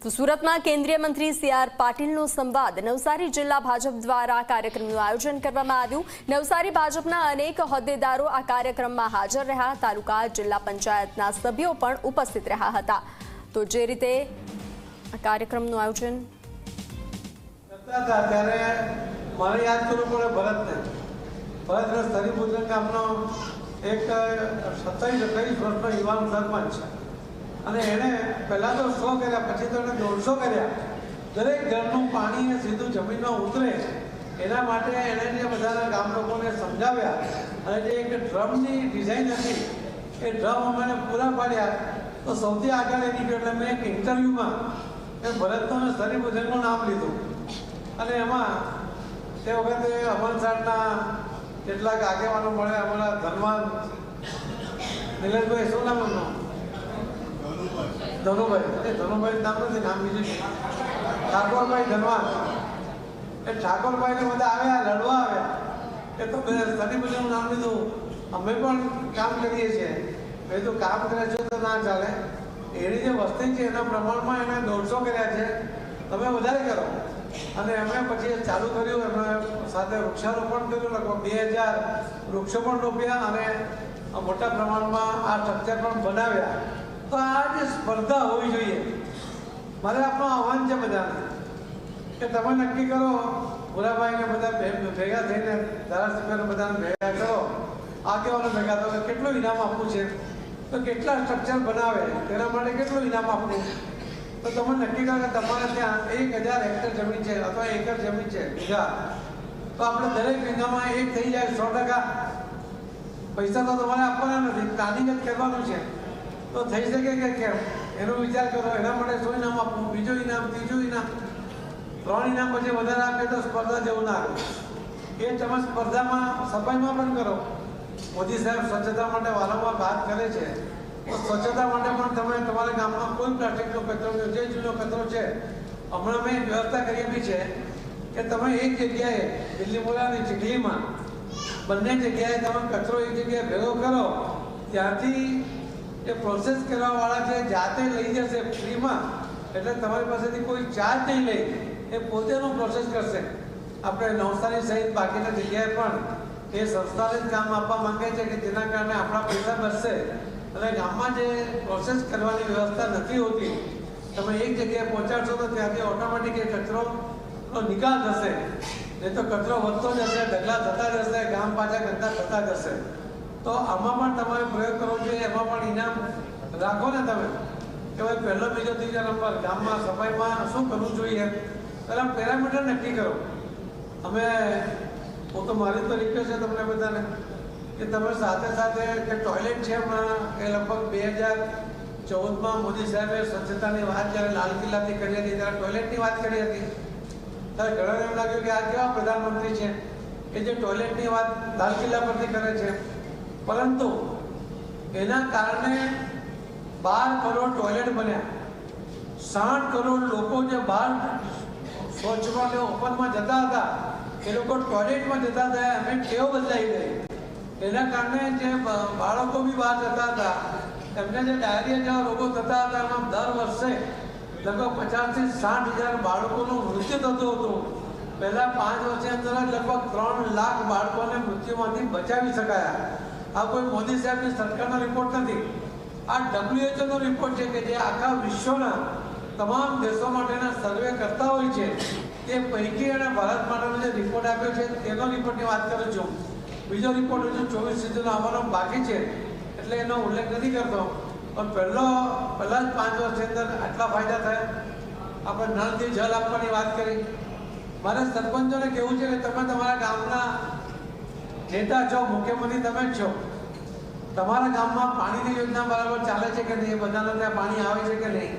તો સુરતમાં કેન્દ્રીય મંત્રી સી.આર. પાટીલનો સંવાદ નવસારી જિલ્લા ભાજપ દ્વારા કાર્યક્રમનું આયોજન કરવામાં આવ્યું। નવસારી ભાજપના અનેક હોદ્દેદારો આ કાર્યક્રમમાં હાજર રહ્યા। તાલુકા જિલ્લા પંચાયતના સભ્યો પણ ઉપસ્થિત રહ્યા હતા। તો જે રીતે આ કાર્યક્રમનું આયોજન ત્યારે મારે યાદ કરવું પડે ભરતને સ્તરીપુત્ર ગામનો એક 27-28 વર્ષનો યુવાન સરપંચ છે અને એણે પહેલાં તો 100 કર્યા, પછી તો એને 150 કર્યા। દરેક ઘરનું પાણી સીધું જમીનમાં ઉતરે એના માટે એણે જે બધા ગામ લોકોને સમજાવ્યા અને જે એક ડ્રમની ડિઝાઇન હતી એ ડ્રમ અમને પૂરા પાડ્યા। તો સૌથી આગળ એ નીકળ્યો એટલે મેં એક ઇન્ટરવ્યૂમાં એ ભરતનો અને સ્તરીપુત્રનું નામ લીધું અને એમાં તે વખતે અમલસાડના કેટલાક આગેવાનો મળે, અમારા ધનવાન નિલેશભાઈ, શું નામ એમનું? ધનુભાઈ નામ નથી, નામ બીજું ઠાકોરભાઈ ધનવાન। એ ઠાકોરભાઈને બધા આવ્યા, લડવા આવ્યા કે તમે સ્તરીપુત્રનું નામ લીધું, અમે પણ કામ કરીએ છીએ। મેં તો કામ કરે છે તો ના ચાલે, એની જે વસ્તી છે એના પ્રમાણમાં એને 150 કર્યા છે, તમે વધારે કરો। અને અમે પછી ચાલુ કર્યું, એમણે સાથે વૃક્ષારોપણ કર્યું, લગભગ 2000 વૃક્ષો પણ રોપ્યા અને મોટા પ્રમાણમાં આ સ્ટ્રક્ચર પણ બનાવ્યા। તો આ જે સ્પર્ધા હોવી જોઈએ, મારે આપણું આહ્વાન છે બધાને કે તમે નક્કી કરો, ભૂરાભાઈને બધા ભેગા થઈને ધારાસભ્યોને બધાને ભેગા કરો, આગેવાનો ભેગા કરો, કેટલું ઇનામ આપવું છે, તો કેટલા સ્ટ્રક્ચર બનાવે તેના માટે કેટલું ઇનામ આપવું, તો તમે નક્કી કરો કે તમારે ત્યાં 1000 હેક્ટર જમીન છે અથવા એકર જમીન છે વીઘા, તો આપણે દરેક વીઘામાં એક થઈ જાય 100%। પૈસા તો તમારે આપવાના નથી, પ્લાનિંગ જ કરવાનું છે, તો થઈ શકે કે કેમ એનો વિચાર કરો। એના માટે 100 ઇનામ આપવું, બીજું ઇનામ, ત્રીજું ઇનામ, 3 ઇનામ પછી વધારે આપે તો સ્પર્ધા જેવું ના આવે। એ તમે સ્પર્ધામાં સફાઈમાં પણ કરો। મોદી સાહેબ સ્વચ્છતા માટે વારંવાર વાત કરે છે, તો સ્વચ્છતા માટે પણ તમે તમારા ગામમાં કોઈ પ્લાસ્ટિકનો કચરો, જે જૂનો કચરો છે, હમણાં મેં વ્યવસ્થા કરી આપી છે કે તમે એક જગ્યાએ દિલ્હીમોરાની ચીખલીમાં બંને જગ્યાએ તમે કચરો એક જગ્યાએ ભેગો કરો, ત્યાંથી એ પ્રોસેસ કરવાવાળા છે જાતે લઈ જશે ફ્રીમાં, એટલે તમારી પાસેથી કોઈ ચાર્જ નહીં લે, એ પોતેનું પ્રોસેસ કરશે। આપણે નવસારી સહિત બાકીના જગ્યાએ પણ એ સંસ્થાને જ કામ આપવા માંગે છે કે જેના કારણે આપણા પૈસા બચશે અને ગામમાં જે પ્રોસેસ કરવાની વ્યવસ્થા નથી હોતી, તમે એક જગ્યાએ પહોંચાડશો તો ત્યાંથી ઓટોમેટિક એ કચરોનો નિકાલ થશે, નહીં તો કચરો વધતો જશે, ઢગલા થતા જશે, ગામ પાછા ગંદા થતા જશે। તો આમાં પણ તમારે પ્રયોગ કરવો જોઈએ, એમાં પણ ઇનામ રાખો ને તમે કે ભાઈ પહેલો, બીજો, ત્રીજો નંબર ગામમાં સફાઈમાં શું કરવું જોઈએ, પહેલાં પેરામીટર નક્કી કરો। હું તો મારી તો રિક્વેસ્ટ છે તમને બધાને કે તમે સાથે સાથે કે ટોયલેટ છે હમણાં એ લગભગ 2014માં મોદી સાહેબે સ્વચ્છતાની વાત જ્યારે લાલ કિલ્લાથી કરી હતી ત્યારે ટોયલેટની વાત કરી હતી, ત્યારે ઘણાને એમ લાગ્યું કે આ કેવા પ્રધાનમંત્રી છે કે જે ટોયલેટની વાત લાલ કિલ્લા પરથી કરે છે, પરંતુ એના કારણે 12 કરોડ ટોયલેટ બન્યા, 60 કરોડ લોકો જે બહાર શૌચમાં ઓપનમાં જતા હતા એ લોકો ટોયલેટમાં જતા હતા, એમ ટેવ બદલાઈ ગઈ। એના કારણે જે બાળકો બી બહાર જતા હતા, એમને જે ડાયરિયા જેવા રોગો થતા હતા, એમાં દર વર્ષે લગભગ 50 થી 60 હજાર બાળકોનું મૃત્યુ થતું હતું। પહેલાં 5 વર્ષની અંદર જ લગભગ 3 લાખ બાળકોને મૃત્યુમાંથી બચાવી શકાયા। આ કોઈ મોદી સાહેબની સરકારનો રિપોર્ટ નથી, આ WHO રિપોર્ટ છે કે જે આખા વિશ્વના તમામ દેશો માટેના સર્વે કરતા હોય છે, તે પૈકી અને ભારત માટેનો જે રિપોર્ટ આપ્યો છે તેનો રિપોર્ટની વાત કરું છું। બીજો રિપોર્ટ હજુ 24 સુધીનો આવવાનો બાકી છે, એટલે એનો ઉલ્લેખ નથી કરતો, પણ પહેલાં જ 5 વર્ષની અંદર આટલા ફાયદા થયા। આપણે નળથી જલ આપવાની વાત કરી। મારે સરપંચોને કહેવું છે કે તમે તમારા ગામના નેતા છો, મુખ્યમંત્રી તમે જ છો, તમારા ગામમાં પાણીની યોજના બરાબર ચાલે છે કે નહીં, બધાને ત્યાં પાણી આવે છે કે નહીં,